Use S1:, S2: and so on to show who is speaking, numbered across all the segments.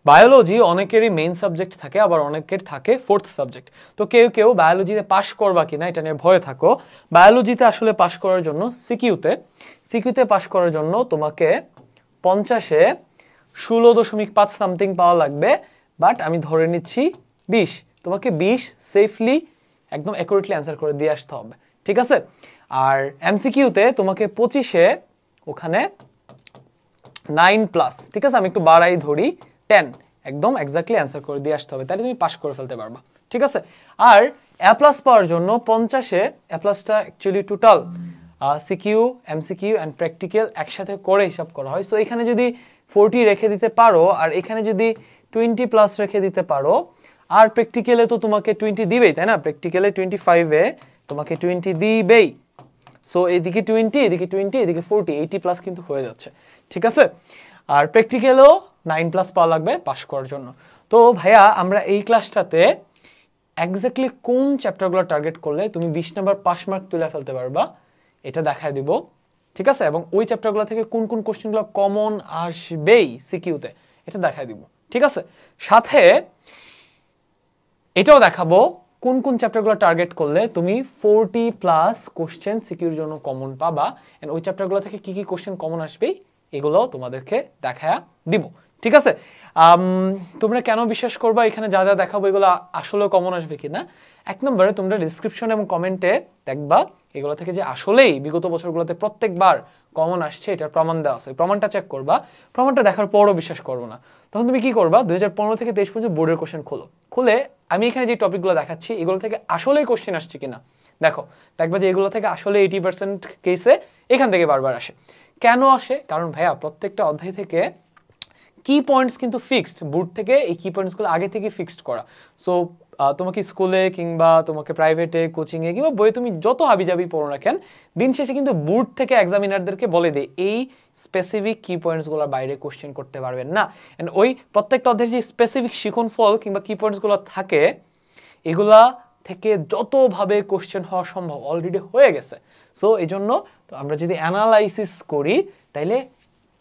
S1: Biology অনেকেরই main subject থাকে, আবার অনেকের থাকে ফোর্থ সাবজেক্ট। তো কেউ কেউ বায়োলজিতে পাশ করবা কিনা এটা নিয়ে ভয়ে থাকো। বায়োলজিতে আসলে পাশ করার জন্য সিকিউতে পাশ করার জন্য তোমাকে 50-এ 16.5 সামথিং পাওয়া লাগবে, বাট আমি ধরে নিচ্ছি 20। তোমাকে 20 সেফলি একদম অ্যাকুরেটলি অ্যান্সার করে দিয়ে আসতে হবে, ঠিক আছে? আর এমসিকিউতে তোমাকে 25-এ ওখানে 9+, ঠিক আছে? আমি একটু বাড়াই ধরি 10, একদম এক্স্যাক্টলি অ্যান্সার করে দিয়ে আসতে হবে, তাহলে তুমি পাস করে ফেলতে পারবা, ঠিক আছে? আর A+ পাওয়ার জন্য 50-এ A+টা actually total CQ, MCQ and practical একসাথে করে হিসাব করা হয়। সো এখানে যদি 40 রেখে দিতে পারো, আর এখানে যদি 20+ রেখে দিতে পারো, আর প্র্যাকটিক্যালে তো তোমাকে 20 দিবেই, তাই না? প্র্যাকটিক্যালে 25-এ তোমাকে 20 দিবেই। সো এদিকে 20, এদিকে 20, এদিকে 40, 80+ কিন্তু হয়ে যাচ্ছে, ঠিক আছে? আর প্র্যাকটিক্যালও 9+ পাওয়া লাগবে পাস করার জন্য। তো ভাইয়া আমরা এই ক্লাসটাতে এক্স্যাক্টলি কোন চ্যাপ্টারগুলো টার্গেট করলে তুমি 20 নাম্বার পাস মার্ক তুলে ফেলতে পারবা এটা দেখায় দিব, ঠিক আছে? এবং ওই চ্যাপ্টারগুলো থেকে কোন কোন কোশ্চেনগুলো কমন আসবেই সিকিউতে এটা দেখায় দিব, ঠিক আছে? সাথে এটাও দেখাবো কোন কোন চ্যাপ্টারগুলো টার্গেট করলে তুমি 40+ কোশ্চেন সিকিউর জন্য কমন পাবা, এন্ড ওই চ্যাপ্টারগুলো থেকে কি কি কোশ্চেন কমন আসবে এগুলো তোমাদেরকে দেখায়া দিব, ঠিক আছে? তোমরা কেন বিশ্বাস করবা এখানে যা যা দেখাবো এগুলো আসলে কমন আসবে কিনা? এক নম্বরে তোমরা ডিসক্রিপশন এবং কমেন্টে দেখবা এগুলো থেকে যে আসলেই বিগত বছরগুলোতে প্রত্যেকবার কমন আসছে এটার প্রমাণ দেওয়া আছে। প্রমাণটা চেক করবা, প্রমাণটা দেখার পরও বিশ্বাস করবো না, তখন তুমি কি করবা? 2015 থেকে 23 পর্যন্ত বোর্ডের কোশ্চেন খুলে আমি এখানে যে টপিকগুলো দেখাচ্ছি এগুলো থেকে আসলেই কোশ্চেন আসছে কিনা দেখো, দেখবা যে এগুলো থেকে আসলে 80% কেসে এখান থেকে বারবার আসে। কেন আসে? কারণ ভাইয়া প্রত্যেকটা অধ্যায় থেকে কি পয়েন্টস কিন্তু ফিক্সড, বোর্ড থেকে এই কি পয়েন্টসগুলো আগে থেকে ফিক্সড করা। সো তোমাকে স্কুলে কিংবা তোমাকে প্রাইভেটে কোচিংয়ে কিংবা বইয়ে তুমি যত হাবিজাবি পড়ো না কেন, দিন শেষে কিন্তু বোর্ড থেকে এক্সামিনারদেরকে বলে দেয় এই স্পেসিফিক কি পয়েন্টসগুলোর বাইরে কোশ্চেন করতে পারবেন না। এন্ড ওই প্রত্যেকটা অধ্যায়ের যে স্পেসিফিক শিখনফল কিংবা কি পয়েন্টসগুলো থাকে এগুলা থেকে যতভাবে কোশ্চেন হওয়া সম্ভব অলরেডি হয়ে গেছে। সো এই জন্য আমরা যদি অ্যানালাইসিস করি তাইলে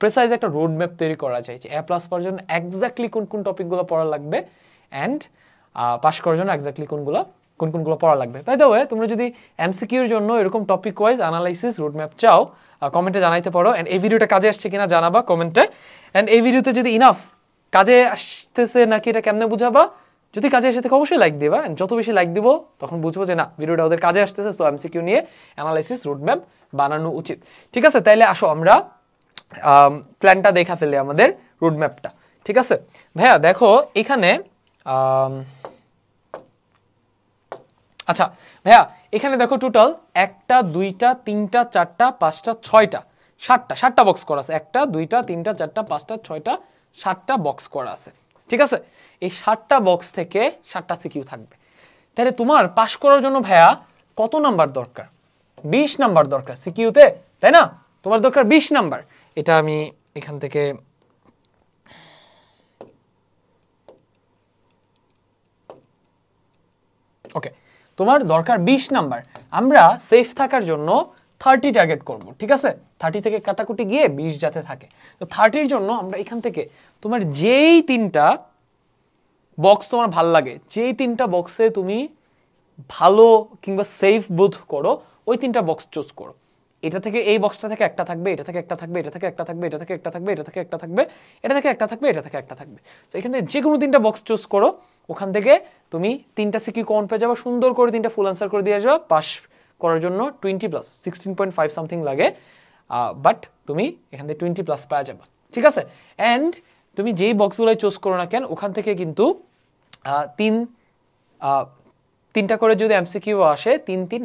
S1: প্রেসাইজ একটা রোড ম্যাপ তৈরি করা যায় যে A+ পাওয়ার জন্য এক্স্যাক্টলি কোন কোন টপিকগুলো পড়া লাগবে অ্যান্ড পাস করার জন্য এক্স্যাক্টলি কোনগুলো পড়া লাগবে। বাই দ্য ওয়ে তোমরা যদি এমসিকিউর জন্য এরকম topic wise analysis road map চাও কমেন্টে জানাইতে পারো, অ্যান্ড এই ভিডিওটা কাজে আসছে কিনা জানাবা কমেন্টে। অ্যান্ড এই ভিডিওতে যদি ইনাফ কাজে আসতেছে নাকি এটা কেমনে বুঝাবা, যদি কাজে এসে থাকে অবশ্যই লাইক দিবা, যত বেশি লাইক দিব তখন বুঝবো যে না ভিডিওটা ওদের কাজে আসতেছে। সো এমসিকিউ নিয়ে অ্যানালাইসিস রোড ম্যাপ বানানো উচিত, ঠিক আছে? তাইলে আসো আমরা প্ল্যানটা দেখা ফেলে আমাদের রোড ম্যাপটা, ঠিক আছে? ভাইয়া দেখো এখানে আচ্ছা ভাইয়া এখানে দেখো টোটাল 1টা 2টা 3টা 4টা 5টা 6টা 7টা বক্স করা আছে। 1টা 2টা 3টা 4টা 5টা 6টা 7টা বক্স করা আছে, ঠিক আছে? এই 7টা বক্স থেকে 7টা সিকিউ থাকবে। তাহলে তোমার পাস করার জন্য ভাইয়া কত নাম্বার দরকার? 20 নাম্বার দরকার সিকিউতে, তাই না? তোমার দরকার 20 নাম্বার। এটা আমি এখান থেকে ওকে, তোমার দরকার 20 নাম্বার। আমরা সেফ থাকার জন্য 30 টার্গেট করব, ঠিক আছে? 30 থেকে কাটাকুটি গিয়ে 20 যাতে থাকে। তো 30-র জন্য আমরা এখান থেকে তোমার যেই 3টা বক্স তোমার ভাল লাগে, যেই 3টা বক্সে তুমি ভালো কিংবা সেফ বোধ করো ওই 3টা বক্স চুজ করো। এটা থেকে এই বক্সটা থেকে একটা থাকবে, এটা থেকে একটা থাকবে, এটা থেকে একটা থাকবে, এটা থেকে একটা থাকবে, এটা থেকে একটা থাকবে, এটা থেকে একটা থাকবে, এটা থেকে একটা থাকবে। তো এখান থেকে যে কোনো 3টা বক্স চুজ করো, ওখান থেকে তুমি 3টা সিকিউ কমন পেয়ে যাবে, সুন্দর করে 3টা ফুল আনসার করে দিয়ে আসবে। পাস করার জন্য 20+, 16.5 সামথিং লাগে, বাট তুমি এখান থেকে 20+ পাওয়া যাবে, ঠিক আছে? অ্যান্ড তুমি যেই বক্সগুলোই চুজ করো না কেন ওখান থেকে কিন্তু 3টা করে যদি এমসিকিউ আসে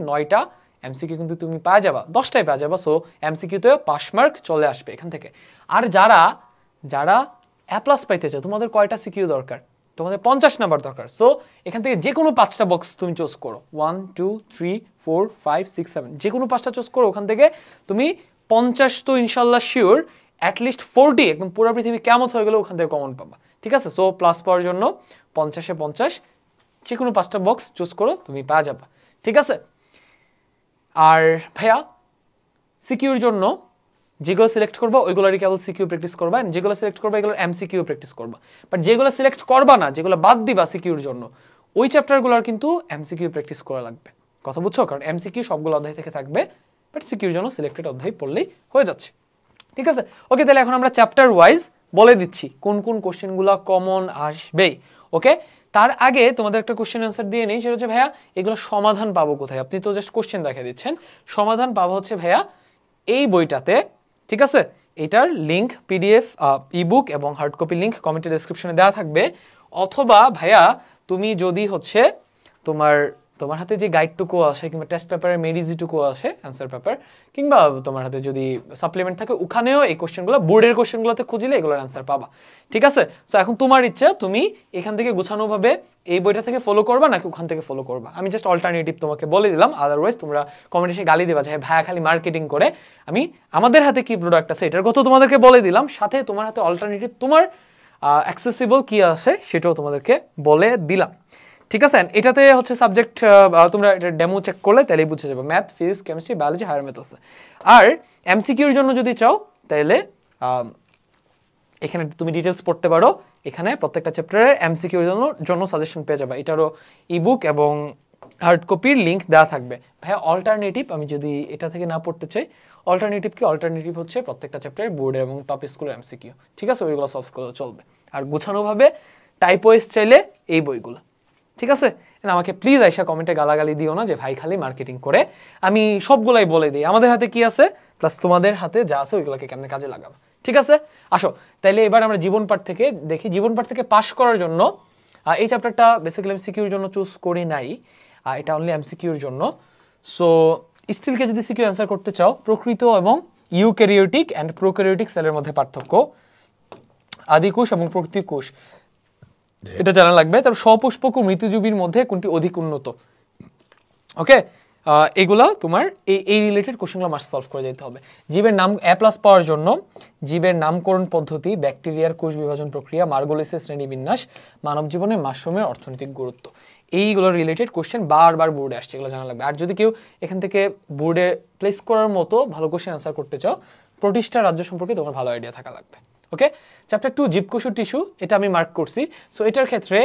S1: 9টা এমসিকিউ কিন্তু তুমি পাওয়া যাবা, 10টাই পাওয়া যাবা। সো এমসিকিউতে পাস মার্ক চলে আসবে এখান থেকে। আর যারা A+ পাইতে চাও তোমাদের কয়টা সিকিউ দরকার? তোমাদের 50 নাম্বার দরকার। সো এখান থেকে যে কোনো 5টা বক্স তুমি চুজ করো, 1 2 3 4 5 6 7, যে কোনো 5টা চুজ করো। ওখান থেকে তুমি 50 তো ইনশাল্লাহ শিওর, অ্যাটলিস্ট 40 একদম পুরো পৃথিবী কেমন হয়ে গেলে ওখান থেকে কমন পাবা, ঠিক আছে? সো প্লাস পাওয়ার জন্য 50-এ 50 যে কোনো 5টা বক্স চুজ করো, তুমি পাওয়া যাবা, ঠিক আছে? আর ভাইয়া সিকিউর জন্য যেগুলো সিলেক্ট করবা ওইগুলোরই কেবল সিকিউ প্র্যাকটিস করবা, যেগুলো সিলেক্ট করবা এগুলোর এমসিকিউ প্র্যাকটিস করবা। বাট যেগুলো সিলেক্ট করবা না, যেগুলো বাদ দিবা সিকিউর জন্য, ওই চ্যাপ্টারগুলোর কিন্তু এমসিকিউ প্র্যাকটিস করা লাগবে। কথা বুঝছো? কারণ এমসিকিউ সবগুলো অধ্যায় থেকে থাকবে, বাট সিকিউর জন্য সিলেক্টেড অধ্যায় পড়লেই হয়ে যাচ্ছে। ঠিক আছে, ওকে, তাহলে এখন আমরা চ্যাপ্টার ওয়াইজ বলে দিচ্ছি কোন কোন কোশ্চেনগুলো কমন আসবে। ওকে, তার আগে তোমাদের একটা কোশ্চেন অ্যান্সার দিয়ে নেই, সেটা হচ্ছে ভাইয়া এগুলো সমাধান পাবো কোথায়? আপনি তো জাস্ট কোশ্চেন দেখা দিচ্ছেন, সমাধান পাবো হচ্ছে ভাইয়া এই বইটাতে। ঠিক আছে, এটার লিঙ্ক পিডিএফ, ইবুক এবং হার্ড কপি লিঙ্ক কমেন্টে ডেসক্রিপশনে দেওয়া থাকবে। অথবা ভাইয়া তুমি যদি হচ্ছে তোমার হাতে যে গাইডটুকু আসে কিংবা টেস্ট পেপারের মেডিজিটুকু আসে অ্যান্সার পেপার, কিংবা তোমার হাতে যদি সাপ্লিমেন্ট থাকে, ওখানেও এই কোশ্চেনগুলো বোর্ডের কোশ্চেনগুলোতে খুঁজলে এগুলোর অ্যান্সার পাবা। ঠিক আছে, সো এখন তোমার ইচ্ছা তুমি এখান থেকে গোছানোভাবে এই বইটা থেকে ফলো করবা নাকি ওখান থেকে ফলো করবা। আমি জাস্ট অল্টারনেটিভ তোমাকে বলে দিলাম, আদারওয়াইজ তোমরা কমেন্টে এসে গালি দেবা যে ভাইয়া খালি মার্কেটিং করে। আমি আমাদের হাতে কি প্রোডাক্ট আছে এটার কথা তোমাদেরকে বলে দিলাম, সাথে তোমার হাতে অল্টারনেটিভ তোমার অ্যাক্সেসিবল কি আছে সেটাও তোমাদেরকে বলে দিলাম। ঠিক আছে, এটাতে হচ্ছে সাবজেক্ট তোমরা এটা ডেমো চেক করলে তাহলেই বুঝে যাবে, math, physics, chemistry, biology, higher math আছে। আর এমসিকিউর জন্য যদি চাও তাহলে এখানে তুমি ডিটেলস পড়তে পারো, এখানে প্রত্যেকটা চ্যাপ্টারের এমসিকিউর জন্য সাজেশন পেয়ে যাবে। এটারও ইবুক এবং হার্ড কপির লিঙ্ক দেওয়া থাকবে। ভাইয়া অল্টারনেটিভ আমি যদি এটা থেকে না পড়তে চাই, অল্টারনেটিভ কি? অল্টারনেটিভ হচ্ছে প্রত্যেকটা চ্যাপ্টারের বোর্ডের এবং টপ স্কুলের এমসিকিউ। ঠিক আছে, ওইগুলো সলভ করলেও চলবে। আর গুছানোভাবে টাইপ ওয়াইজ চাইলে এই বইগুলো। ঠিক আছে, আমাকে প্লিজ আইসা কমেন্টে গালাগালি দিও না যে ভাই খালি মার্কেটিং করে। আমি সবগুলাই বলে দিই আমাদের হাতে কি আছে, প্লাস তোমাদের হাতে যা আছে ওইগুলোকে কেমনে কাজে লাগাবো। ঠিক আছে, আসো তাইলে এবার আমরা জীবন পাঠ থেকে দেখি। জীবন পাঠ থেকে পাশ করার জন্য এই চ্যাপ্টারটা বেসিক্যালি এমসিকিউর জন্য চুজ করি নাই, এটা অনলি এমসিকিউর জন্য। সো স্টিলকে যদি সিকিউ অ্যান্সার করতে চাও, প্রকৃত এবং ইউক্যারিওটিক অ্যান্ড প্রোক্যারিওটিক সেলের মধ্যে পার্থক্য, আদিকোষ এবং প্রকৃতিকোষ এটা জানা লাগবে। তারপর সপুষ্পক ও মৃতজীবীর মধ্যে কোনটি অধিক উন্নত। ওকে, এগুলা তোমার এই রিলেটেড কোশ্চেনগুলো মাস্ট সলভ করে যেতে হবে। জীবের নাম এ প্লাস পাওয়ার জন্য জীবের নামকরণ পদ্ধতি, ব্যাকটেরিয়ার কোষ বিভাজন প্রক্রিয়া, মার্গোলিসের শ্রেণীবিন্যাস, মানব জীবনে মাশরুমের অর্থনৈতিক গুরুত্ব, এইগুলো রিলেটেড কোশ্চেন বারবার বোর্ডে আসছে, এগুলো জানা লাগবে। আর যদি কেউ এখান থেকে বোর্ডে প্লেস করার মতো ভালো কোশ্চেন অ্যান্সার করতে চাও, প্রতিষ্ঠা রাজ্য সম্পর্কে তোমার ভালো আইডিয়া থাকা লাগবে। ওকে, চ্যাপ্টার 2 জীবকোষ ও টিস্যু, এটা আমি মার্ক করছি। সো এটার ক্ষেত্রে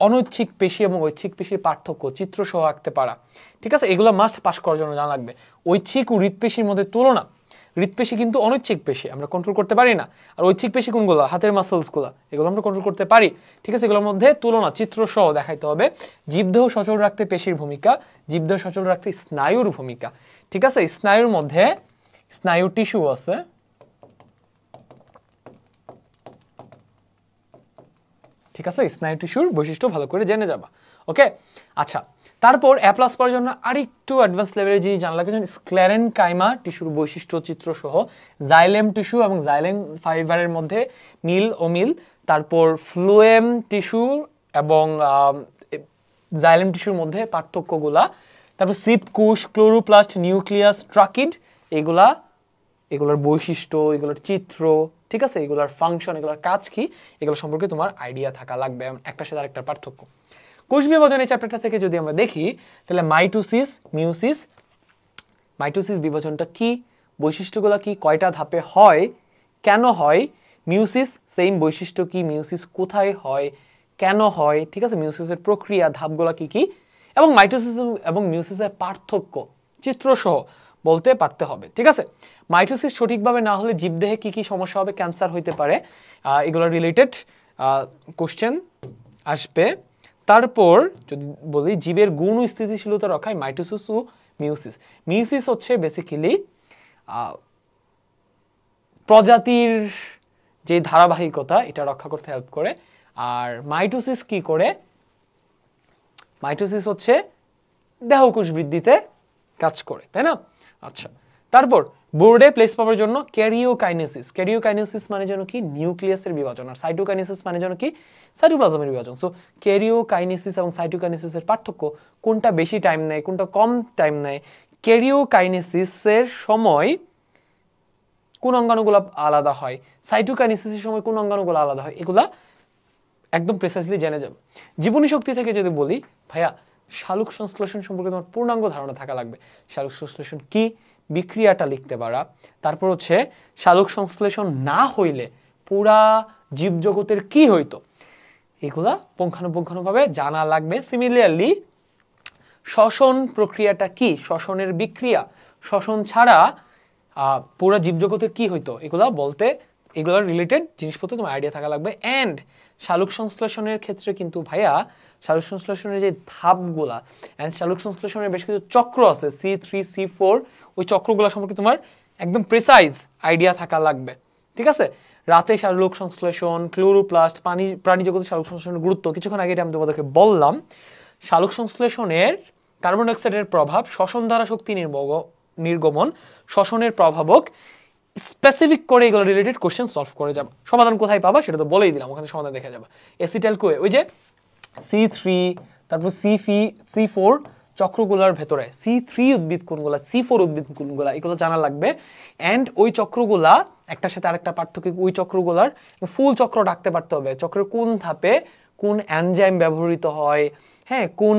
S1: অনৈচ্ছিক পেশি এবং ঐচ্ছিক পেশির পার্থক্য, চিত্র সহ আঁকতে পারা। ঠিক আছে, এগুলো মাস্ট পাস করার জন্য জানা লাগবে। ঐচ্ছিক ও হৃৎপেশির মধ্যে তুলনা, হৃৎপেশি কিন্তু অনৈচ্ছিক পেশি, আমরা কন্ট্রোল করতে পারি না। আর ঐচ্ছিক পেশি কোনগুলো? হাতের মাসলসগুলো, এগুলো আমরা কন্ট্রোল করতে পারি। ঠিক আছে, এগুলোর মধ্যে তুলনা চিত্র সহ দেখাইতে হবে। জীবদেহ সচল রাখতে পেশির ভূমিকা, জীবদেহ সচল রাখতে স্নায়ুর ভূমিকা। ঠিক আছে, স্নায়ুর মধ্যে স্নায়ু টিস্যু আছে, ঠিক আছে, স্নায়ু টিস্যুর বৈশিষ্ট্য ভালো করে জেনে যাবা। ওকে, আচ্ছা, তারপর এ প্লাস পাওয়ার জন্য আরেকটু অ্যাডভান্স লেভেলের জিনিস জানা লাগে, স্ক্লেরেনকাইমা টিস্যুর বৈশিষ্ট্য চিত্র সহ, জাইলেম টিস্যু এবং জাইলেম ফাইবারের মধ্যে মিল অমিল, তারপর ফ্লুয়েম টিস্যু এবং জাইলেম টিস্যুর মধ্যে পার্থক্যগুলা, তারপর সিপ কোষ, ক্লোরোপ্লাস্ট, নিউক্লিয়াস, ট্রাকিড, এগুলোর বৈশিষ্ট্য, এগুলোর চিত্র, ঠিক আছে, এগুলোর ফাংশন, এগুলোর কাজ কি, এগুলো সম্পর্কে তোমার আইডিয়া থাকা লাগবে, একটার সাথে আরেকটার পার্থক্য। কোষ বিভাজন এই চ্যাপ্টারটা থেকে যদি আমরা দেখি তাহলে মাইটোসিস, মিউসিস, মাইটোসিস বিভাজনটা কি, বৈশিষ্ট্যগুলো কি, কয়টা ধাপে হয়, কেন হয়, মিউসিস সেম বৈশিষ্ট্য কি, মিউসিস কোথায় হয়, কেন হয়, ঠিক আছে, মিউসিসের প্রক্রিয়া ধাপগুলো কি কি, এবং মাইটোসিস এবং মিউসিসের পার্থক্য চিত্রসহ বলতে পারতে হবে। ঠিক আছে, মাইটোসিস সঠিকভাবে না হলে জীবদেহে কি কি সমস্যা হবে, ক্যান্সার হইতে পারে, এগুলো রিলেটেড কোশ্চেন আসবে। তারপর যদি বলি জীবের গুণ ও স্থিতিশীলতা রক্ষায় মাইটোসিস ও মিউসিস, মিউসিস হচ্ছে বেসিক্যালি প্রজাতির যে ধারাবাহিকতা এটা রক্ষা করতে হেল্প করে। আর মাইটোসিস কি করে? মাইটোসিস হচ্ছে দেহকোষ বৃদ্ধিতে কাজ করে, তাই না? আচ্ছা, তারপর বোর্ডে প্লেস পাওয়ার জন্য ক্যারিওকাইনেসিস, ক্যারিওকাইনেসিস মানে যেন কি নিউক্লিয়াসের বিভাজন, আর সাইটোকাইনেসিস মানে যেন কি সাইটোপ্লাজমের বিভাজন। সো ক্যারিওকাইনেসিস এবং সাইটোকাইনেসিসের পার্থক্য, কোনটা বেশি টাইম নেয়, কোনটা কম টাইম নেয়, ক্যারিওকাইনেসিসের সময় কোন অঙ্গাণুগুলো আলাদা হয়, সাইটোকাইনেসিসের সময় কোন অঙ্গাণুগুলো আলাদা হয়, এগুলা একদম প্রিসাইসলি জেনে যাবে। জীবনী শক্তি থেকে যদি বলি, ভাইয়া শালুক সংশ্লেষণ সম্পর্কে তোমার পূর্ণাঙ্গ ধারণা থাকা লাগবে। শালুক সংশ্লেষণ কি, বিক্রিয়াটা লিখতে পারা, তারপর হচ্ছে সালোক সংশ্লেষণ না হইলে পুরা জীবজগতের কি হইতো, এগুলা পুঙ্খানুপুঙ্খানুভাবে জানা লাগবে। সিমিলারলি শ্বসন প্রক্রিয়াটা কি, শ্বসনের বিক্রিয়া, শ্বসন ছাড়া পুরো জীবজগতের কি হইতো, এগুলা বলতে এগুলোর রিলেটেড জিনিসপত্র তোমার আইডিয়া থাকা লাগবে। অ্যান্ড সালোক সংশ্লেষণের ক্ষেত্রে কিন্তু ভাইয়া সালোক সংশ্লেষণের যে ধাপগুলা অ্যান্ড সালোক সংশ্লেষণের বেশ কিছু চক্র আছে, C3 C4, ওই চক্রগুলো সম্পর্কে তোমার একদম প্রিসাইজ আইডিয়া থাকা লাগবে। ঠিক আছে, রাতে সালোক সংশ্লেষণ, ক্লোরোপ্লাস্ট, প্রাণী জগতের সালোক সংশ্লেষণের গুরুত্ব কিছুক্ষণ আগে আমি তোমাদেরকে বললাম। সালোক সংশ্লেষণের কার্বন ডাইঅক্সাইডের প্রভাব, শ্বসন দ্বারা শক্তি নির্গমন, শ্বসনের প্রভাবক, স্পেসিফিক করে এগুলো রিলেটেড কোশ্চেন সলভ করে যাবে। সমাধান কোথায় পাবা সেটা তো বলেই দিলাম, ওখানে সমাধান দেখে যাবে। এসিটাইল কোয়ে ওই যে C3 তারপর C4 চক্রগুলোর ভেতরে C3 উদ্ভিদ কোনগুলা, C4 উদ্ভিদ কোনগুলা, এগুলো জানা লাগবে। অ্যান্ড ওই চক্রগুলা একটার সাথে আরেকটা পার্থক্য, ওই চক্রগুলার ফুল চক্র ডাকতে পারতে হবে, চক্রের কোন ধাপে কোন এনজাইম ব্যবহৃত হয়, হ্যাঁ, কোন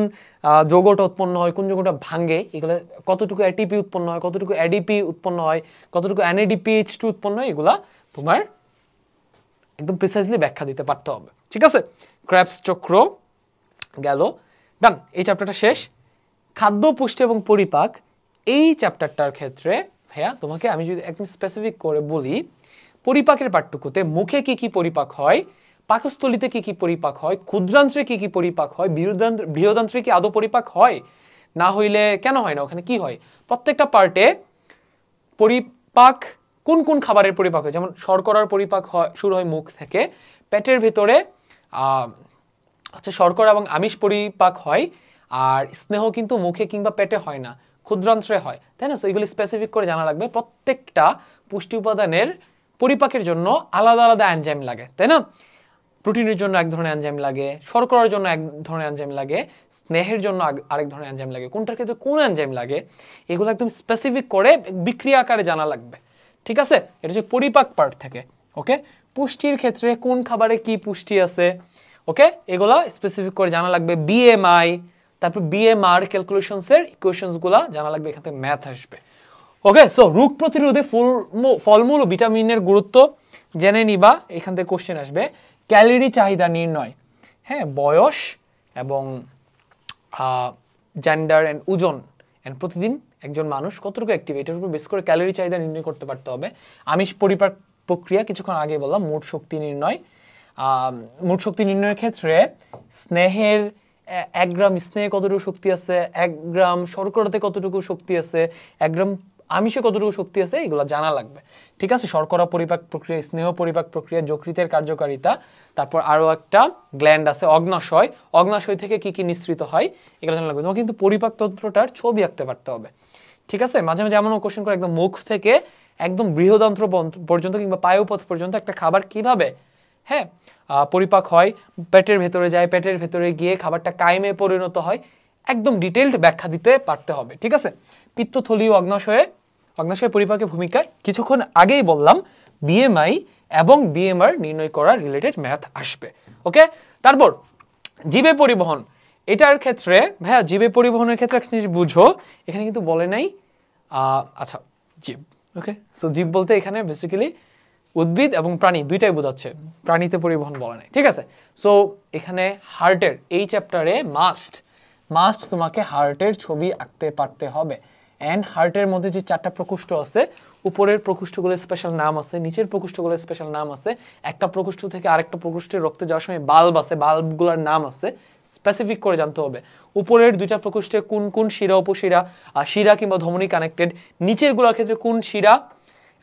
S1: যৌগটা উৎপন্ন হয়, কোন যৌগটা ভাঙে, এগুলো কতটুকু এটিপি উৎপন্ন হয়, কতটুকু এডিপি উৎপন্ন হয়, কতটুকু NADPH2 উৎপন্ন হয়, এগুলা তোমার একদম প্রিসাইজলি ব্যাখ্যা দিতে পারতে হবে। ঠিক আছে, ক্রেবস চক্র গেল, ডান, এই চ্যাপ্টারটা শেষ। খাদ্য, পুষ্টি এবং পরিপাক, এই চ্যাপ্টারটার ক্ষেত্রে ভাইয়া তোমাকে আমি যদি একদম স্পেসিফিক করে বলি, পরিপাকের পাঠ্যক্রমে মুখে কি কি পরিপাক হয়, পাকস্থলিতে কি কি পরিপাক হয়, ক্ষুদ্রান্ত্রে কি কি পরিপাক হয়, বৃহদান্ত্রে কি আদৌ পরিপাক হয়, না হইলে কেন হয় না, ওখানে কি হয়, প্রত্যেকটা পার্টে পরিপাক কোন কোন খাবারের পরিপাক হয়, যেমন শর্করার পরিপাক হয় শুরু হয় মুখ থেকে, পেটের ভিতরে হচ্ছে শর্করা এবং আমিষ পরিপাক হয়, আর স্নেহ কিন্তু মুখে কিংবা পেটে হয় না, ক্ষুদ্রান্ত্রে হয়, তাই না? সো এগুলি স্পেসিফিক করে জানা লাগবে। প্রত্যেকটা পুষ্টি উপাদানের পরিপাকের জন্য আলাদা আলাদা এনজাইম লাগে, তাই না? প্রোটিনের জন্য এক ধরনের এনজাইম লাগে, শর্করার জন্য এক ধরনের এনজাইম লাগে, স্নেহের জন্য আরেক ধরনের এনজাইম লাগে, কোনটার ক্ষেত্রে কোন এনজাইম লাগে, এগুলো একদম স্পেসিফিক করে বিক্রিয়া আকারে জানা লাগবে। ঠিক আছে, এটা হচ্ছে পরিপাক পার্ট থেকে। ওকে, পুষ্টির ক্ষেত্রে কোন খাবারে কি পুষ্টি আছে, ওকে, এগুলো স্পেসিফিক করে জানা লাগবে। BMI, তারপর BMR ক্যালকুলেশনসের ইকুয়েশনসগুলো জানা লাগবে, এখান থেকে ম্যাথ আসবে। ওকে, সো রোগ প্রতিরোধে ফলমূল ও ভিটামিনের গুরুত্ব জেনে নিবা, এখান থেকে কোশ্চেন আসবে। ক্যালোরি চাহিদা নির্ণয়, হ্যাঁ, বয়স এবং জেন্ডার এন্ড ওজন এন্ড প্রতিদিন একজন মানুষ কতটুকু অ্যাক্টিভ, এটার উপর বেস করে ক্যালোরি চাহিদা নির্ণয় করতে পারতে হবে। আমিষ পরিপাক প্রক্রিয়া কিছুক্ষণ আগে বললাম। মোট শক্তি নির্ণয়, মোট শক্তি নির্ণয়ের ক্ষেত্রে স্নেহের 1 গ্রাম স্নেহে কতটুকু শক্তি আছে, 1 গ্রাম শর্করাতে কতটুকু শক্তি আছে, 1 গ্রাম আমিষে কতটুকু শক্তি আছে, এগুলো জানা লাগবে। ঠিক আছে, শর্করা পরিপাক প্রক্রিয়া, স্নেহ পরিপাক প্রক্রিয়া, যকৃতের কার্যকারিতা, তারপর আরো একটা গ্ল্যান্ড আছে অগ্নাশয়, অগ্নাশয় থেকে কি কি নিঃসৃত হয়, এগুলো জানা লাগবে। তোমাকে কিন্তু পরিপাক তন্ত্রটার ছবি আঁকতে পারতে হবে। ঠিক আছে, মাঝে মাঝে এমনও কোশ্চেন করে একদম মুখ থেকে একদম বৃহদান্ত্র পর্যন্ত কিংবা পায়ুপথ পর্যন্ত একটা খাবার কিভাবে, হ্যাঁ, পরিপাক হয়, পেটের ভেতরে যায়, পেটের ভেতরে গিয়ে খাবারটা কায়েমে পরিণত হয়, একদম ডিটেইলড ব্যাখ্যা দিতে পারতে হবে। ঠিক আছে, পিত্তথলি ও অগ্নাশয়ে পরিপাকের ভূমিকা কিছুক্ষণ আগেই বললাম। BMI এবং BMR নির্ণয় করা রিলেটেড ম্যাথ আসবে। ওকে, তারপর জীবে পরিবহন, এটার ক্ষেত্রে ভাইয়া জীবে পরিবহনের ক্ষেত্রে একটা জিনিস বুঝো, এখানে কিন্তু বলে নাই আচ্ছা জীব। ওকে, সো জীব বলতে এখানে বেসিক্যালি উদ্ভিদ এবং প্রাণী দুইটাই বোঝাচ্ছে, প্রাণীতে পরিবহন বলা নাই। ঠিক আছে, সো এখানে হার্টের এই চ্যাপ্টারে মাস্ট তোমাকে হার্টের ছবি আঁকতে পারতে হবে। অ্যান্ড হার্টের মধ্যে যে 4টা প্রকোষ্ঠ আছে, উপরের প্রকোষ্ঠগুলোর স্পেশাল নাম আছে, নিচের প্রকোষ্ঠগুলোর স্পেশাল নাম আছে, একটা প্রকোষ্ঠ থেকে আরেকটা প্রকোষ্ঠে রক্তে যাওয়ার সময় বাল্ব আছে, বাল্বগুলোর নাম আছে, স্পেসিফিক করে জানতে হবে। উপরের 2টা প্রকোষ্ঠে কোন কোন শিরা উপশিরা, শিরা কিংবা ধমনী কানেক্টেড, নিচের গুলোর ক্ষেত্রে কোন শিরা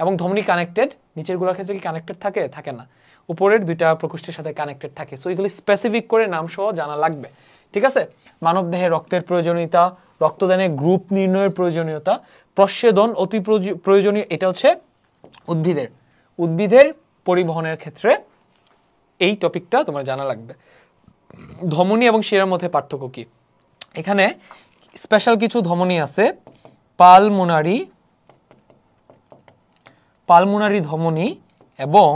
S1: এবং ধমনী কানেক্টেড, নিচের গুলোর ক্ষেত্রে কি কানেক্টেড থাকে, থাকে না, উপরের 2টা প্রকোষ্ঠের সাথে কানেক্টেড থাকে। সো এগুলি স্পেসিফিক করে নাম সহ জানা লাগবে। ঠিক আছে, মানবদেহে রক্তের প্রয়োজনীয়তা, রক্তদানের গ্রুপ নির্ণয়ের প্রয়োজনীয়তা, প্রস্বেদন অতি প্রয়োজনীয়, এটা হচ্ছে উদ্ভিদের পরিবহনের ক্ষেত্রে এই টপিকটা তোমার জানা লাগবে। ধমনী এবং শিরার মধ্যে পার্থক্য কি, এখানে স্পেশাল কিছু ধমনী আছে, পালমোনারি ধমনী এবং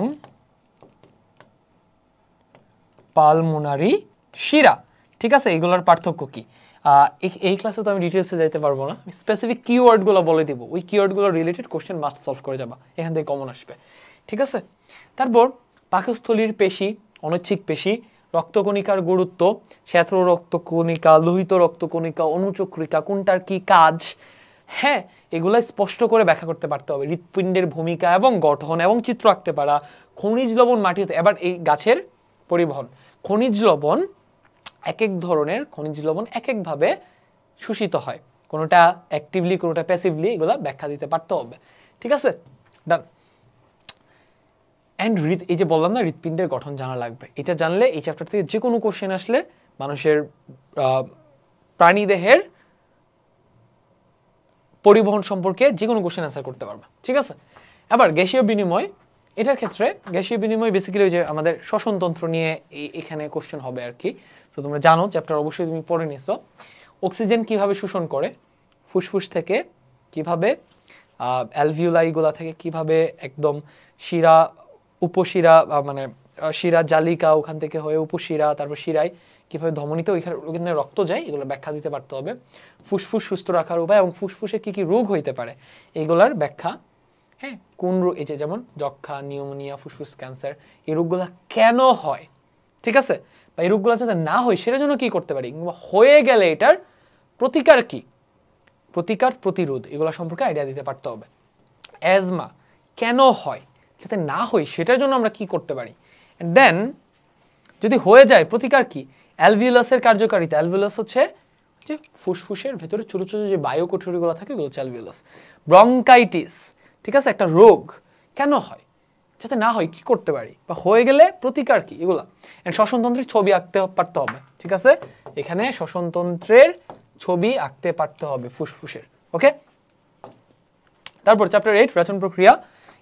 S1: পালমোনারি শিরা। ঠিক আছে, এগুলোর পার্থক্য কি? এই ক্লাসে তো আমি ডিটেলসে যাইতে পারবো না, স্পেসিফিক কিওয়ার্ডগুলো বলে দিব, ওই কিওয়ার্ডগুলো রিলেটেড কোশ্চেন মাস্ট সলভ করে যাবা, এখান থেকে কমন আসবে, ঠিক আছে। তারপর পাকস্থলীর পেশি, অনৈচ্ছিক পেশি, রক্তকণিকার গুরুত্ব, শ্বেত রক্তকণিকা, লোহিত রক্তকণিকা, অনুচক্রিকা, কোনটার কি কাজ, হ্যাঁ এগুলো স্পষ্ট করে ব্যাখ্যা করতে পারতে হবে। হৃৎপিণ্ডের ভূমিকা এবং গঠন এবং চিত্র আঁকতে পারা, খনিজ লবণ মাটিতে, এবার এই গাছের পরিবহন, খনিজ লবণ এক এক ধরনের খনিজ লবণ এক একভাবে শোষিত হয়, কোনোটা অ্যাক্টিভলি কোনোটা প্যাসিভলি, এগুলো ব্যাখ্যা দিতে পারতে হবে, ঠিক আছে, ডান। অ্যান্ড এই যে বললাম না হৃৎপিণ্ডের গঠন জানা লাগবে, এটা জানলে এই চ্যাপ্টার থেকে যে কোনো কোশ্চেন আসলে মানুষের প্রাণীদেহের পরিবহন সম্পর্কে যে কোনো কোশ্চেন অ্যান্সার করতে পারবে, ঠিক আছে। আবার গ্যাসীয় বিনিময়, এটার ক্ষেত্রে গ্যাসীয় বিনিময় বেসিক্যালি ওই যে আমাদের শ্বসনতন্ত্র নিয়ে এখানে কোশ্চেন হবে আর কি। তো তোমরা জানো, চ্যাপ্টার অবশ্যই তুমি পড়ে নিছো। অক্সিজেন কিভাবে শোষণ করে, ফুসফুস থেকে কিভাবে, অ্যালভিওলাইগুলা থেকে কিভাবে একদম শিরা, উপশিরা, মানে শিরা জালিকা ওখান থেকে হয়ে উপশিরা, তারপর শিরায় কিভাবে ধমনীতে ওইখানে রক্ত যায়, এগুলো ব্যাখ্যা দিতে পারতে হবে। ফুসফুস সুস্থ রাখার উপায় এবং ফুসফুসে কি কি রোগ হইতে পারে এইগুলার ব্যাখ্যা, হ্যাঁ কোন রোগ, এই যে যেমন যক্ষা, নিউমোনিয়া, ফুসফুস ক্যান্সার, এই রোগগুলা কেন হয়, ঠিক আছে, বা এই রোগগুলো যাতে না হয় সেটার জন্য কি করতে পারি, কিংবা হয়ে গেলে এটার প্রতিকার কি, প্রতিকার প্রতিরোধ, এগুলো সম্পর্কে আইডিয়া দিতে পারতে হবে। অ্যাজমা কেন হয়, যাতে না হয় সেটার জন্য আমরা কি করতে পারি, দেন যদি হয়ে যায় প্রতিকার কি, অ্যালভিওলাসের কার্যকারিতা, অ্যালভিওলাস হচ্ছে যে ফুসফুসের ভেতরে ছোট ছোট যে বায়ুকোঠরিগুলো থাকে ওগুলো হচ্ছে অ্যালভিওলাস। ব্রঙ্কাইটিস, ঠিক আছে, একটা রোগ কেন হয়, যাতে না হয় কি করতে পারি, বা হয়ে গেলে প্রতিকার কি, এগুলা। এন্ড শ্বসনতন্ত্রের ছবি আঁকতে পারতে হবে, ঠিক আছে, এখানে শ্বসনতন্ত্রের ছবি আঁকতে পারতে হবে ফুসফুসের, ওকে। তারপর চ্যাপ্টার 8 রেচন প্রক্রিয়া,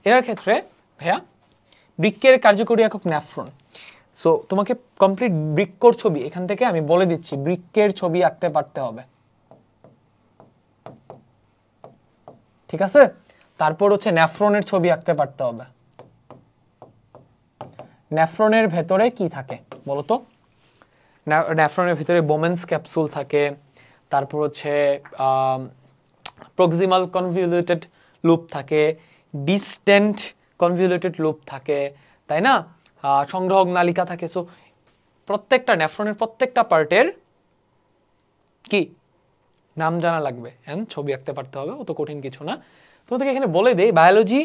S1: এর ক্ষেত্রে ভাইয়া বৃক্কের কার্যকরী একক নেফ্রন। সো তোমাকে কমপ্লিট বৃক্কর ছবি এখান থেকে আমি বলে দিচ্ছি, বৃক্কের ছবি আঁকতে পারতে হবে, ঠিক আছে। তারপর হচ্ছে নেফ্রনের ছবি আঁকতে পারতে হবে। নেফ্রনের ভেতরে কি থাকে বলতো, নেফ্রনের ভেতরে বোমেন্স ক্যাপসুল থাকে, তারপর হচ্ছে প্রক্সিমাল কনভলিউটেড লুপ থাকে, ডিস্টেন্ট কনভলিউটেড লুপ থাকে, তাই না, সংগ্রহক নালিকা থাকে। সো প্রত্যেকটা নেফ্রনের প্রত্যেকটা পার্টের কি নাম জানা লাগবে, এন্ড ছবি আঁকতে পারতে হবে, অত কঠিন কিছু না। তোমাদেরকে এখানে বলে দেই, বায়োলজি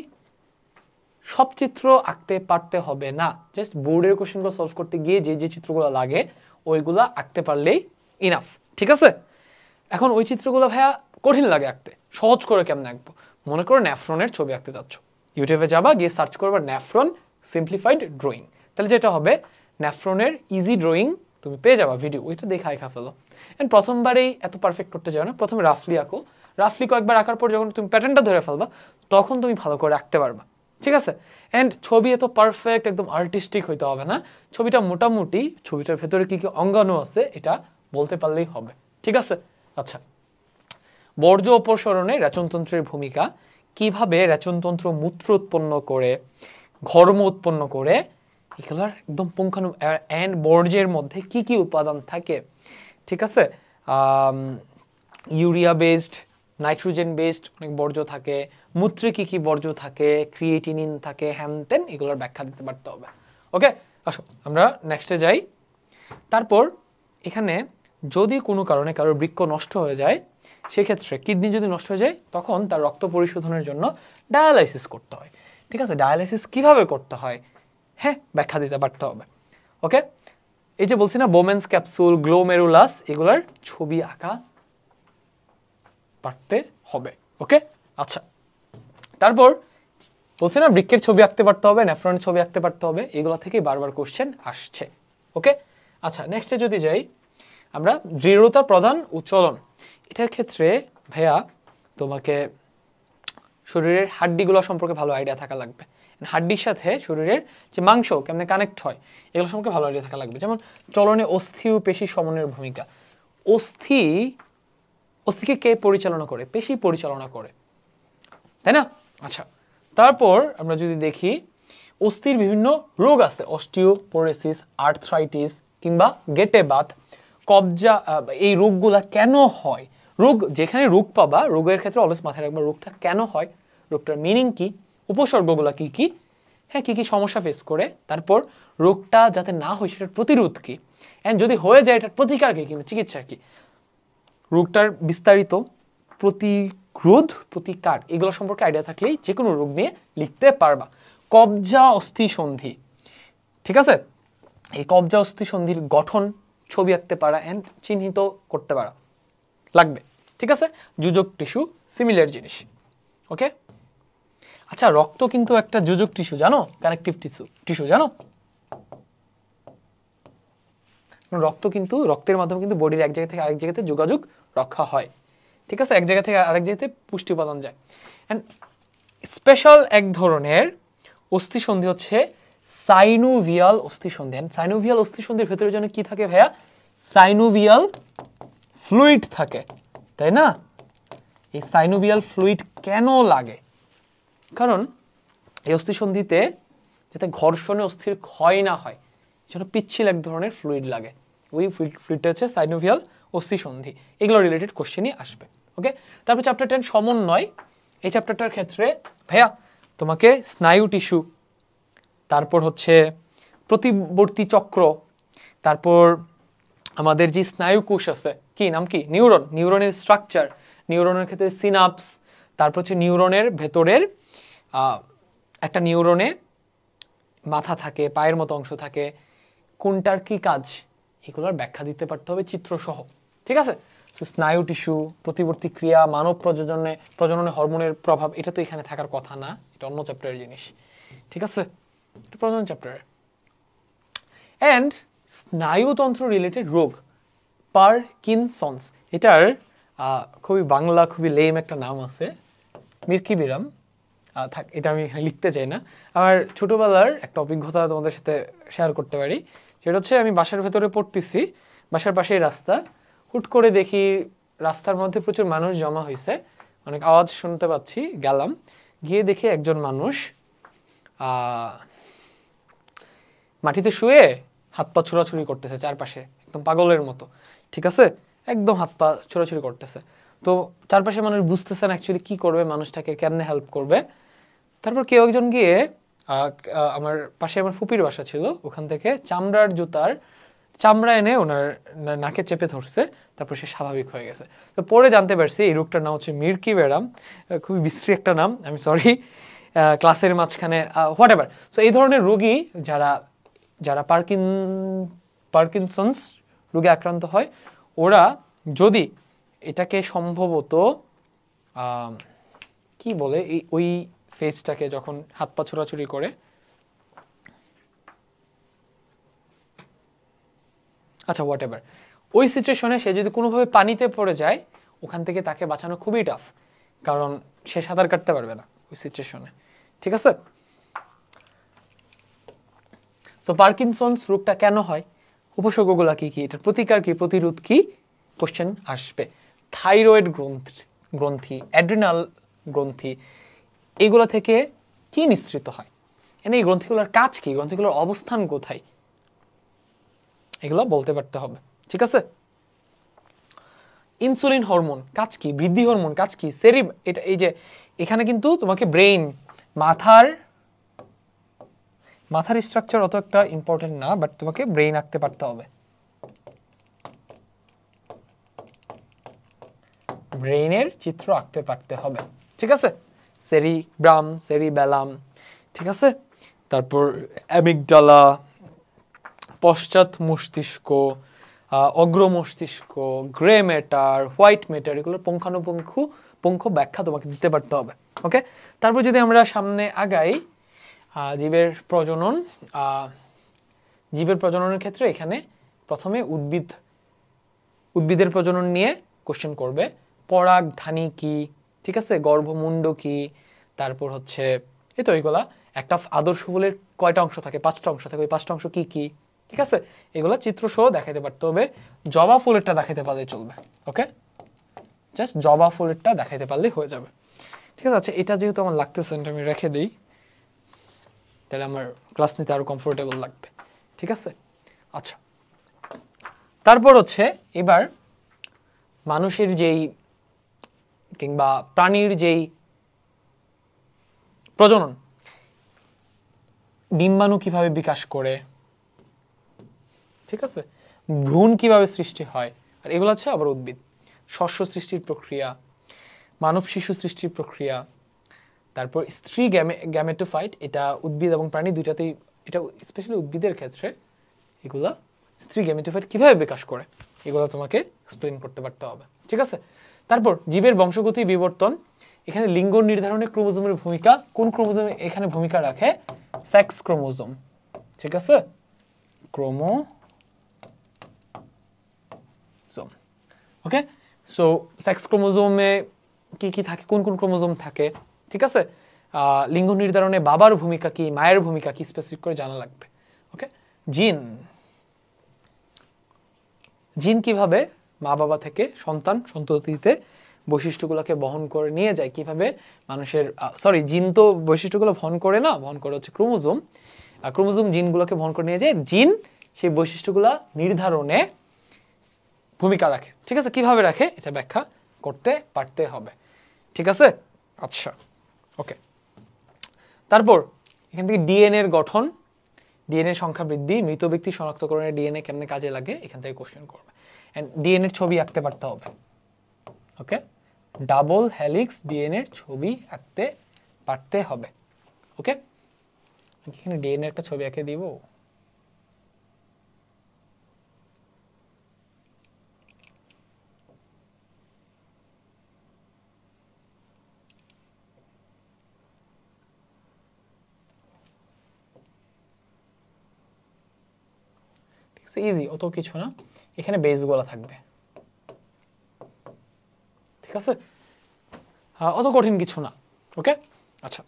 S1: সব চিত্র আঁকতে পারতে হবে না, জাস্ট বোর্ডের কোশ্চেনগুলো সলভ করতে গিয়ে যে যে চিত্রগুলো লাগে ওইগুলা আঁকতে পারলেই ইনাফ, ঠিক আছে। এখন ওই চিত্রগুলো ভাইয়া কঠিন লাগে আঁকতে, সহজ করে কেমন আঁকবো, মনে করো নেফ্রনের ছবি আঁকতে যাচ্ছ, ইউটিউবে যাবা, গিয়ে সার্চ করবা নেফ্রন সিম্পলিফাইড ড্রয়িং, তাহলে যেটা হবে নেফ্রনের ইজি ড্রয়িং তুমি পেয়ে যাবা ভিডিও, ওইটা দেখে আঁকা ফেলো। এন্ড প্রথমবারেই এত পারফেক্ট করতে যাও না, প্রথমে রাফলি আঁকো, রাফলি কয়েকবার আঁকার পর যখন তুমি প্যাটার্নটা ধরে ফেলবা তখন তুমি ভালো করে আঁকতে পারবা, ঠিক আছে। এন্ড ছবি এত পারফেক্ট একদম আর্টিস্টিক হইতে হবে না, ছবিটা মোটামুটি ছবিটার ভেতরে কি কি অঙ্গাণু আছে এটা বলতে পারলেই হবে, ঠিক আছে। আচ্ছা, বর্জ্য অপসরণে রেচনতন্ত্রের ভূমিকা, কিভাবে রেচনতন্ত্র মূত্র উৎপন্ন করে, ঘর্ম উৎপন্ন করে, এগুলোর একদম পুঙ্খানু, এন্ড বর্জ্যের মধ্যে কি কি উপাদান থাকে, ঠিক আছে, ইউরিয়া বেসড, নাইট্রোজেন বেসড অনেক বর্জ্য থাকে, মূত্রে কি কি বর্জ্য থাকে, ক্রিয়েটিনিন থাকে, হ্যানতেন, এগুলোর ব্যাখ্যা দিতে পারতে হবে, ওকে। আসো আমরা নেক্সটে যাই। তারপর এখানে যদি কোনো কারণে কারোর বৃক্ক নষ্ট হয়ে যায়, সেক্ষেত্রে কিডনি যদি নষ্ট হয়ে যায় তখন তার রক্ত পরিশোধনের জন্য ডায়ালাইসিস করতে হয়, ঠিক আছে। ডায়ালাইসিস কিভাবে করতে হয়, হ্যাঁ ব্যাখ্যা দিতে পারতে হবে, ওকে। এই যে বলছি না বোমেন্স ক্যাপসুল, গ্লোমেরুলাস, এগুলার ছবি আঁকা পারতে হবে, ওকে। আচ্ছা, তারপর বলছি না বৃক্কের ছবি আঁকতে পারতে হবে, নেফ্রনের ছবি আঁকতে পারতে হবে, এগুলো থেকে বারবার কোশ্চেন আসছে, ওকে। আচ্ছা, নেক্সটে যদি যাই আমরা, দৃঢ়তা প্রদান উচ্চলন, এটার ক্ষেত্রে ভাইয়া তোমাকে শরীরের হাড্ডিগুলো সম্পর্কে ভালো আইডিয়া থাকা লাগবে, হাড্ডির সাথে শরীরের যে মাংস কেমনে কানেক্ট হয় এগুলো সম্পর্কে ভালো আইডিয়া থাকা লাগবে। যেমন চলনে অস্থি ও পেশি সমন্বয়ের ভূমিকা, অস্থিকে কে পরিচালনা করে, পেশি পরিচালনা করে, তাই না। আচ্ছা, তারপর আমরা যদি দেখি অস্থির বিভিন্ন রোগ আছে, অস্টিওপোরোসিস, আর্থ্রাইটিস কিংবা গেটে বাত, কবজা এই রোগগুলা কেন হয়, রোগ যেখানে রোগ পাবা রোগের ক্ষেত্রে অলওয়েজ মাথায় রাখবা রোগটা কেন হয়, রোগটার মিনিং কি, উপসর্গগুলা কি কি, হ্যাঁ কি কি সমস্যা ফেস করে, তারপর রোগটা যাতে না হয় সেটার প্রতিরোধ কি, অ্যান্ড যদি হয়ে যায় এটার প্রতিকার কি কিংবা চিকিৎসা কি, রোগটার বিস্তারিত প্রতিরোধ প্রতিকার এগুলো সম্পর্কে আইডিয়া থাকলেই যে কোনো রোগ নিয়ে লিখতে পারবা। কবজা অস্থি সন্ধি, ঠিক আছে, এই কবজা অস্থি সন্ধির গঠন ছবি আঁকতে পারা অ্যান্ড চিহ্নিত করতে পারা লাগবে, ঠিক আছে। যোজক টিস্যু সিমিলার জিনিস, ওকে। আচ্ছা রক্ত কিন্তু একটা যোজক টিস্যু জানো, কানেকটিভ টিস্যু জানো, রক্ত কিন্তু রক্তের মাধ্যমে কিন্তু বডির এক জায়গা থেকে আরেক জায়গাতে যোগাযোগ রক্ষা হয়, ঠিক আছে, এক জায়গা থেকে আরেক জায়গাতে পুষ্টি উপাদান যায়। অ্যান্ড স্পেশাল এক ধরনের অস্থিসন্ধি হচ্ছে সাইনোভিয়াল অস্থিসন্ধি। সাইনোভিয়াল অস্থিসন্ধির ভেতরে যেন কি থাকে ভাইয়া, সাইনোভিয়াল ফ্লুইড থাকে, তাই না। এই সাইনোভিয়াল ফ্লুইড কেন লাগে, কারণ এই অস্থিসন্ধিতে যাতে ঘর্ষণে অস্থির ক্ষয় না হয় যেন পিচ্ছিল এক ধরনের ফ্লুইড লাগে, ওই ফ্লুইডটা হচ্ছে সাইনোভিয়াল অস্থিসন্ধি। এগুলো রিলেটেড কোশ্চেনই আসবে, ওকে। তারপর চ্যাপ্টার 10 সমন্বয়, এই চ্যাপ্টারটার ক্ষেত্রে ভাইয়া তোমাকে স্নায়ু টিস্যু, তারপর হচ্ছে প্রতিবর্তী চক্র, তারপর আমাদের যে স্নায়ু কোষ আছে কি নাম কি, নিউরন, নিউরনের স্ট্রাকচার, নিউরনের ক্ষেত্রে সিনাপস, তারপর হচ্ছে নিউরনের ভেতরের একটা নিউরনে মাথা থাকে, পায়ের মতো অংশ থাকে, কোনটার কি কাজ এগুলোর ব্যাখ্যা দিতে পারতে হবে চিত্রসহ, ঠিক আছে। স্নায়ু টিস্যু, প্রতিবর্তী ক্রিয়া, মানব প্রজননে হরমোনের প্রভাব, এটা তো এখানে থাকার কথা না, এটা অন্য চ্যাপ্টারের জিনিস, ঠিক আছে, এটা প্রজনন চ্যাপ্টারে। অ্যান্ড স্নায়ুতন্ত্র রিলেটেড রোগ, পারকিনসন্স, এটার খুবই বাংলা খুবই লেম একটা নাম আছে, মির্কি বিরাম, থাক এটা আমি লিখতে চাই না। আমার ছোটবেলার একটা অভিজ্ঞতা তোমাদের সাথে শেয়ার করতে পারি, সেটা হচ্ছে আমি বাসার ভেতরে পড়তেছি, বাসার পাশেই রাস্তা, হুট করে দেখি রাস্তার মধ্যে প্রচুর মানুষ জমা হয়েছে, অনেক আওয়াজ শুনতে পাচ্ছি, গেলাম, গিয়ে দেখি একজন মানুষ মাটিতে শুয়ে হাত পা ছোড়াছুড়ি করতেছে চারপাশে, একদম পাগলের মতো, ঠিক আছে, একদম হাত পা ছোড়াছুড়ি করতেছে। তো চারপাশে মানুষ বুঝতেছে না অ্যাকচুয়ালি কি করবে, মানুষটাকে কেমনে হেল্প করবে। তারপর কেউ একজন গিয়ে আমার পাশে আমার ফুপির বাসা ছিল, ওখান থেকে চামড়ার জুতার চামড়া এনে ওনার নাকে চেপে ধরছে, তারপর সে স্বাভাবিক হয়ে গেছে। তো পরে জানতে পারছি এই রোগটার নাম হচ্ছে মির্কি বেরাম, খুবই বিশ্রী একটা নাম, আমি সরি, ক্লাসের মাঝখানে হোয়াট এভার। সো এই ধরনের রোগী যারা পার্কিনসন্স রোগে আক্রান্ত হয়, ওরা যদি এটাকে সম্ভবত কি বলে ওই ফেজটাকে যখন হাত পা ছোড়াছুড়ি করে, আচ্ছা হোয়াট এভার, ওই সিচুয়েশনে সে যদি কোনোভাবে পানিতে পড়ে যায় ওখান থেকে তাকে বাঁচানো খুবই টাফ, কারণ সে সাঁতার কাটতে পারবে না ওই সিচুয়েশনে, ঠিক আছে। সো পার্কিনসন্স রোগটা কেন হয়, উপসর্গগুলো কি কি, এটার প্রতিকার কি, প্রতিরোধ কি, কোশ্চেন আসবে। থাইরয়েড গ্রন্থি, অ্যাড্রিনাল গ্রন্থি, এইগুলো থেকে কি নিঃসৃত হয়, এনে এই গ্রন্থিগুলোর কাজ কি, গ্রন্থিগুলোর অবস্থান কোথায়, এগুলো বলতে পারতে হবে, ঠিক আছে। ইনসুলিন হরমোন কাজ কি, বৃদ্ধি হরমোন কাজ কি, এটা এই যে এখানে কিন্তু তোমাকে ব্রেইন, মাথার স্ট্রাকচার অত একটা ইম্পর্টেন্ট না, বাট তোমাকে ব্রেইন আঁকতে পারতে হবে, ব্রেইনের চিত্র আঁকতে পারতে হবে, ঠিক আছে। সেরিব্রাম, ঠিক আছে, তারপর অ্যামিগডালা, পশ্চাৎ মস্তিষ্ক, অগ্র মস্তিষ্ক, গ্রে ম্যাটার, হোয়াইট ম্যাটার, এগুলোর পুঙ্খানুপুঙ্খ ব্যাখ্যা তোমাকে দিতে পারতে হবে, ওকে। তারপর যদি আমরা সামনে আগাই, জীবের প্রজননের ক্ষেত্রে এখানে প্রথমে উদ্ভিদের প্রজনন নিয়ে কোশ্চেন করবে, পরাগধানী কি, ঠিক আছে, গর্ভমুণ্ড কি, তারপর হচ্ছে এই তো এইগুলা, একটা আদর্শ ফুলের কয়টা অংশ থাকে, 5টা অংশ থাকে, ওই 5টা অংশ কি কি, ঠিক আছে, এগুলো চিত্রসহ দেখাইতে পারতে হবে। জবা ফুলেরটা দেখাইতে পারলে চলবে, ওকে, জাস্ট জবা ফুলেরটা দেখাইতে পারলে হয়ে যাবে, ঠিক আছে। আচ্ছা এটা যেহেতু আমার লাগতেছে আমি রেখে দিই, তাহলে আমার ক্লাস নিতে আরো কমফোর্টেবল লাগবে, ঠিক আছে। আচ্ছা তারপর হচ্ছে এবার মানুষের যেই কিংবা প্রাণীর যেই প্রজনন, ডিম্বাণু কিভাবে বিকাশ করে, ঠিক আছে, ভ্রূণ কিভাবে সৃষ্টি হয়, আর এগুলো হচ্ছে আবার উদ্ভিদ। শস্য সৃষ্টির প্রক্রিয়া, মানব শিশু সৃষ্টির প্রক্রিয়া, তারপর স্ত্রী গ্যামেটোফাইট, এটা উদ্ভিদ এবং প্রাণী দুইটাতেই, এটা স্পেশালি উদ্ভিদের ক্ষেত্রে এগুলা স্ত্রী গ্যামেটোফাইট কিভাবে বিকাশ করে এগুলো তোমাকে এক্সপ্লেন করতে পারতে হবে, ঠিক আছে। তারপর জীবের বংশগতি বিবর্তন, এখানে লিঙ্গ নির্ধারণে ক্রোমোজোমের ভূমিকা, কোন ক্রোমোজোম এখানে ভূমিকা রাখে, সেক্স ক্রোমোজোম, ঠিক আছে, ক্রোমোজোম। ওকে, সো সেক্স ক্রোমোজোমে কি কি থাকে, কোন কোন ক্রোমোজোম থাকে, ঠিক আছে। লিঙ্গ নির্ধারণে বাবার ভূমিকা কি, মায়ের ভূমিকা কি, স্পেসিফিক করে জানা লাগবে। ওকে, জিন, জিন কিভাবে মা বাবা থেকে সন্তান সন্ততিতে বৈশিষ্ট্যগুলোকে বহন করে নিয়ে যায়, কিভাবে মানুষের জিন তো বৈশিষ্ট্যগুলো বহন করে না, বহন করে হচ্ছে ক্রোমোজোম, ক্রোমোজোম জিনগুলোকে বহন করে নিয়ে যায়, জিন সেই বৈশিষ্ট্যগুলো নির্ধারণে ভূমিকা রাখে, ঠিক আছে। কিভাবে রাখে এটা ব্যাখ্যা করতে পারতে হবে, ঠিক আছে। আচ্ছা, ওকে। তারপর এখান থেকে ডিএনএ এর গঠন, ডিএনএ সংখ্যা বৃদ্ধি, মৃত ব্যক্তি শনাক্তকরণে ডিএনএ কেমনে কাজে লাগে, এখান থেকে কোশ্চেন করবে। এন্ড ডিএনএ এর ছবি আঁকতে পারতে হবে, ওকে, ডাবল হেলিক্স ডিএনএ এর ছবি আঁকতে পারতে হবে, ওকে। এখানে ডিএনএ একটা ছবি এঁকে দিব, ইজি, অত কিছু না, এখানে বেসগুলো থাকবে, ঠিক আছে, অত কঠিন কিছু না, ওকে। আচ্ছা,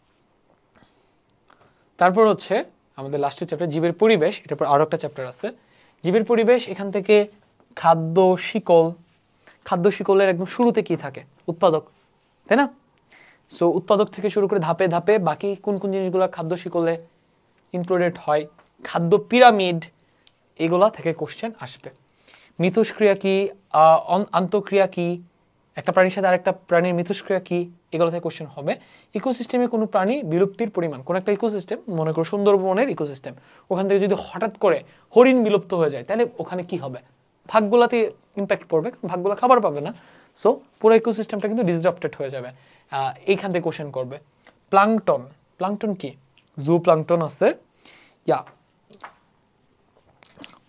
S1: তারপর হচ্ছে আমাদের লাস্টের চ্যাপ্টার জীবের পরিবেশ, এটার পর আরো একটা চ্যাপ্টার আছে জীবের পরিবেশ। এখান থেকে খাদ্য শিকল, খাদ্য শিকলের একদম শুরুতে কি থাকে, উৎপাদক, তাই না। সো উৎপাদক থেকে শুরু করে ধাপে ধাপে বাকি কোন কোন জিনিসগুলো খাদ্য শিকলে ইনক্লুডেড হয়, খাদ্য পিরামিড, এগুলা থেকে কোশ্চেন আসবে। মিথস্ক্রিয়া কি, আন্তঃক্রিয়া কি, একটা প্রাণীর সাথে আরেকটা প্রাণীর মিথস্ক্রিয়া কি, এগুলো থেকে কোশ্চেন হবে। ইকোসিস্টেমে কোনো প্রাণী বিলুপ্তির পরিমাণ, কোন একটা ইকোসিস্টেম, মনে করো সুন্দরবনের ইকোসিস্টেম, ওখান থেকে যদি হঠাৎ করে হরিণ বিলুপ্ত হয়ে যায় তাহলে ওখানে কি হবে, ভাগগুলাতে ইম্প্যাক্ট পড়বে, ভাগগুলা খাবার পাবে না, সো পুরো ইকোসিস্টেমটা কিন্তু ডিসরাপ্টেড হয়ে যাবে, এইখান থেকে কোশ্চেন করবে। প্লাঙ্কটন, প্লাঙ্কটন কি, জু প্লাঙ্কটন আছে,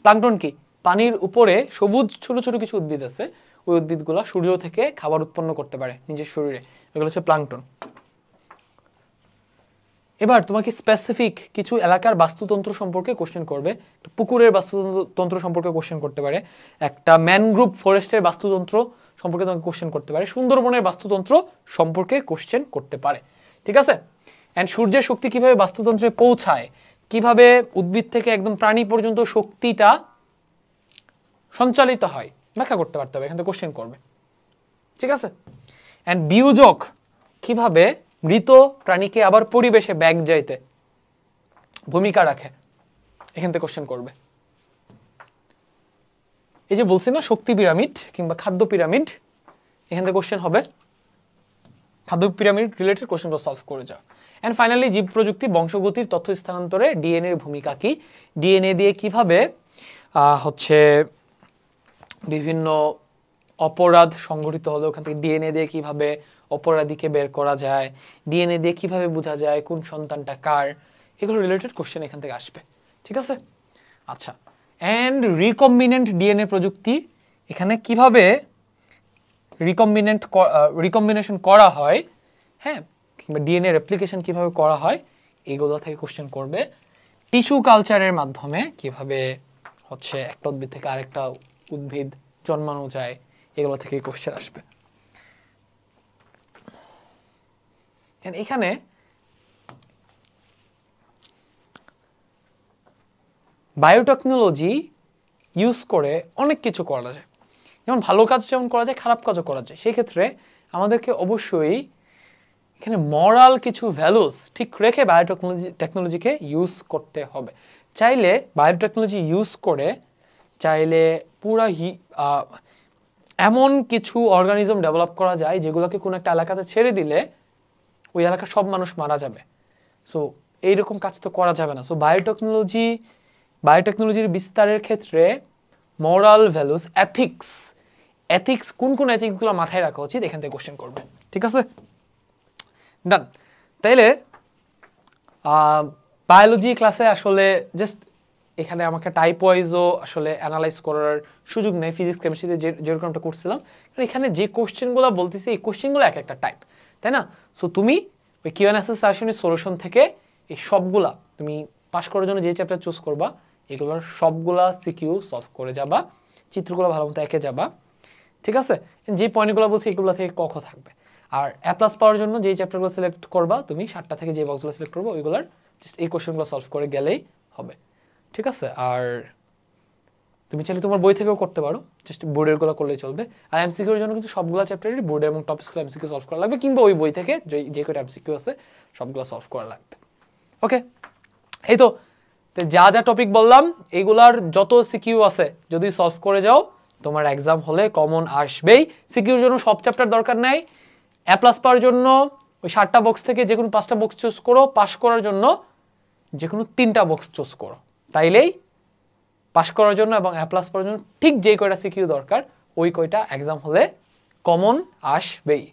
S1: প্লাঙ্কটন কি, পানির উপরে সবুজ ছোট ছোট কিছু উদ্ভিদ আছে, ওই উদ্ভিদগুলো সূর্য থেকে খাবার উৎপন্ন করতে পারে নিজের শরীরে, এগুলো হচ্ছে প্লাঙ্কটন। এবার তোমাকে স্পেসিফিক কিছু এলাকার বাস্তুতন্ত্র সম্পর্কে কোশ্চেন করবে, পুকুরের বাস্তুতন্ত্র সম্পর্কে কোশ্চেন করতে পারে, একটা ম্যানগ্রোভ ফরেস্টের বাস্তুতন্ত্র সম্পর্কে তোমাকে কোশ্চেন করতে পারে, সুন্দরবনের বাস্তুতন্ত্র সম্পর্কে কোশ্চেন করতে পারে, ঠিক আছে। এন্ড সূর্যের শক্তি কিভাবে বাস্তুতন্ত্রে পৌঁছায়, কিভাবে উদ্ভিদ থেকে একদম প্রাণী পর্যন্ত শক্তিটা সঞ্চালিত হয়, ব্যাখ্যা করতে পারতে হবে, এখান থেকে কোশ্চেন করবে, ঠিক আছে। এন্ড বিয়োজক কিভাবে মৃত প্রাণীকে আবার পরিবেশে ব্যাক যাইতে ভূমিকা রাখে, এখান থেকে কোশ্চেন করবে। এই যে বলছি না শক্তি পিরামিড কিংবা খাদ্য পিরামিড, এখান থেকে কোশ্চেন হবে, খাদ্য পিরামিড রিলেটেড কোশ্চেনগুলো সলভ করে যাও। এন্ড ফাইনালি জীব প্রযুক্তি, বংশগতির তথ্য স্থানান্তরে ডিএনএ এর ভূমিকা কি, ডিএনএ দিয়ে কিভাবে হচ্ছে বিভিন্ন অপরাধ সংঘটিত হলো, ওখান থেকে ডিএনএ দিয়ে কিভাবে অপরাধীকে বের করা যায়, ডিএনএ দিয়ে কিভাবে বোঝা যায় কোন সন্তানটা কার, এগুলো রিলেটেড কোশ্চেন এখান থেকে আসবে, ঠিক আছে। আচ্ছা, এন্ড রিকম্বিনেন্ট ডিএনএ প্রযুক্তি, এখানে কিভাবে রিকম্বিনেশন করা হয়, হ্যাঁ, কিংবা ডিএনএ রেপ্লিকেশন কিভাবে করা হয়, এগুলো থেকে কোশ্চেন করবে। টিস্যু কালচারের মাধ্যমে কিভাবে হচ্ছে একটা উদ্ভিদ থেকে আরেকটা উদ্ভিদ জন্মানো যায়, এগুলো থেকে কোশ্চেন আসবে। এখানে বায়োটেকনোলজি ইউজ করে অনেক কিছু করা যায়, যেমন ভালো কাজ যেমন করা যায়, খারাপ কাজও করা যায়। সেই ক্ষেত্রে আমাদেরকে অবশ্যই এখানে মরাল কিছু ভ্যালুস ঠিক রেখে টেকনোলজিকে ইউজ করতে হবে। চাইলে বায়োটেকনোলজি ইউজ করে চাইলে পুরা এমন কিছু অর্গানিজম ডেভেলপ করা যায় যেগুলোকে কোনো একটা এলাকাতে ছেড়ে দিলে ওই এলাকার সব মানুষ মারা যাবে। সো এইরকম কাজ তো করা যাবে না। সো বায়োটেকনোলজির বিস্তারের ক্ষেত্রে মোরাল ভ্যালুস, এথিক্স কোন কোন এথিক্সগুলো মাথায় রাখা উচিত এখান থেকে কোশ্চেন করবে। ঠিক আছে, ডান। তাইলে বায়োলজি ক্লাসে আসলে জাস্ট এখানে আমাকে টাইপ ওয়াইজও আসলে অ্যানালাইজ করার সুযোগ নেই, ফিজিক্স কেমিস্ট্রিতে যেরকমটা করছিলাম। এখানে যে কোশ্চেনগুলো বলতেছি এই কোশ্চেনগুলো এক একটা টাইপ, তাই না? সো তুমি ওই কিউএনএসএস সেশনের সলিউশন থেকে এই সবগুলা তুমি পাস করার জন্য যে চ্যাপ্টার চুজ করবা এগুলোর সবগুলা সিকিউ সলভ করে যাবা, চিত্রগুলো ভালো মতো এঁকে যাবা। ঠিক আছে, যে পয়েন্টগুলো বলছি এগুলো থেকে কখ থাকবে। আর এ প্লাস পাওয়ার জন্য যে চ্যাপ্টারগুলো সিলেক্ট করবা তুমি 7টা থেকে যে বক্সগুলো সিলেক্ট করবো ওইগুলোর জাস্ট এই কোশ্চেনগুলো সলভ করে গেলেই হবে। ঠিক আছে, আর তুমি চাইলে তোমার বই থেকেও করতে পারো, জাস্ট বোর্ডের গুলো করলেই চলবে। আর এমসিকিউর জন্য কিন্তু সবগুলো চ্যাপ্টারই বোর্ডের এবং টপিকসগুলো এমসিকিউ সলভ করা লাগবে, কিংবা ওই বই থেকে যে কয়টা এমসিকিউ আছে সবগুলো সলভ করা লাগবে। ওকে, এই তো যা যা টপিক বললাম এইগুলার যত সিকিউ আছে যদি সলভ করে যাও তোমার এক্সাম হলে কমন আসবেই। সিকিউর জন্য সব চ্যাপ্টার দরকার নাই। এ প্লাস পাওয়ার জন্য ওই 7টা বক্স থেকে যে কোনো 5টা বক্স চুজ করো, পাস করার জন্য যে কোনো 3টা বক্স চুজ করো, তাইলেই পাস করার জন্য এবং এ প্লাস পাওয়ার জন্য ঠিক যে কয়টা সিকিউ দরকার ওই কয়টা এক্সাম হলে কমন আসবেই।